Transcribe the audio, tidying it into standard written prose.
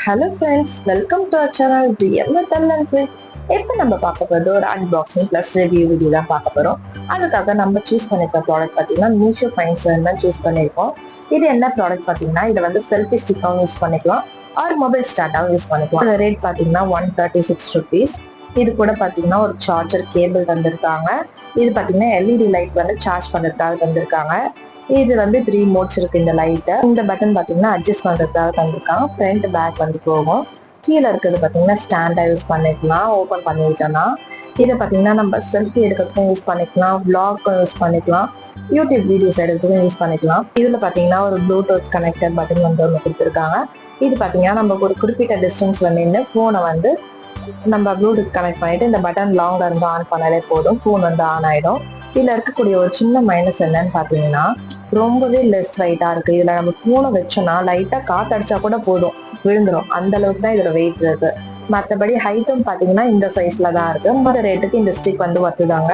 Hello friends, welcome to our channel டிஎம் டெல்லன்ஸ். இப்போ நம்ம பார்க்க போகிறது ஒரு அன்பாக்சிங் ப்ளஸ் ரிவ்யூ வீடியோ தான் பார்க்க போகிறோம். அதுக்காக நம்ம சூஸ் பண்ணிருக்க ப்ராடக்ட் பார்த்தீங்கன்னா மீஷோ ஃபைன்ஸ்லேருந்து தான் சூஸ் பண்ணியிருக்கோம். இது என்ன ப்ராடக்ட் பார்த்தீங்கன்னா, இதை வந்து செல்ஃபி ஸ்டிக்காகவும் யூஸ் பண்ணிக்கலாம், ஆர் மொபைல் ஸ்டாண்டாகவும் யூஸ் பண்ணிக்கலாம். இந்த ரேட் பார்த்தீங்கன்னா 136 ருபீஸ். இது கூட பார்த்தீங்கன்னா ஒரு சார்ஜர் கேபிள் தந்திருக்காங்க. இது பார்த்தீங்கன்னா எல்இடி லைட் வந்து சார்ஜ் பண்ணுறதுக்காக தந்திருக்காங்க. இது வந்து 3 மோட்ஸ் இருக்கு இந்த லைட்டை. இந்த பட்டன் பார்த்தீங்கன்னா அட்ஜஸ்ட் பண்ணுறதுக்காக தந்திருக்காங்க. ஃப்ரண்ட் பேக் வந்து போகும். கீழே இருக்கிறது பார்த்தீங்கன்னா ஸ்டாண்டா யூஸ் பண்ணிக்கலாம். ஓப்பன் பண்ணிவிட்டோம்னா இதை பார்த்தீங்கன்னா நம்ம செல்ஃபி எடுக்கிறதுக்கும் யூஸ் பண்ணிக்கலாம், விளாக்கும் யூஸ் பண்ணிக்கலாம், யூடியூப் வீடியோஸ் எடுக்கிறதுக்கும் யூஸ் பண்ணிக்கலாம். இதில் பார்த்தீங்கன்னா ஒரு ப்ளூடூத் கனெக்டர் பட்டன் வந்து ஒன்று கொடுத்துருக்காங்க. இது பார்த்தீங்கன்னா நம்ம ஒரு குறிப்பிட்ட டிஸ்டன்ஸ்ல நின்று ஃபோனை வந்து நம்ம ப்ளூடூத் கனெக்ட் பண்ணிட்டு இந்த பட்டன் லாங்ல இருந்து ஆன் பண்ணாலே போதும், ஃபோன் வந்து ஆன் ஆயிடும். இதுல இருக்கக்கூடிய ஒரு சின்ன மைனஸ் என்னன்னு பாத்தீங்கன்னா, ரொம்பவே லெஸ் வெயிட்டா இருக்கு. இதுல நம்ம ஃபோனை வச்சோம்னா லைட்டா காத்தடிச்சா கூட போதும், விழுந்துரும். அந்த அளவுக்கு தான் இதுல வெயிட் இருக்கு. மற்றபடி ஹைட்டும் பாத்தீங்கன்னா இந்த சைஸ்ல தான் இருக்கு. இந்த ரேட்டுக்கு இந்த ஸ்டிக் வந்து வருதுதாங்க.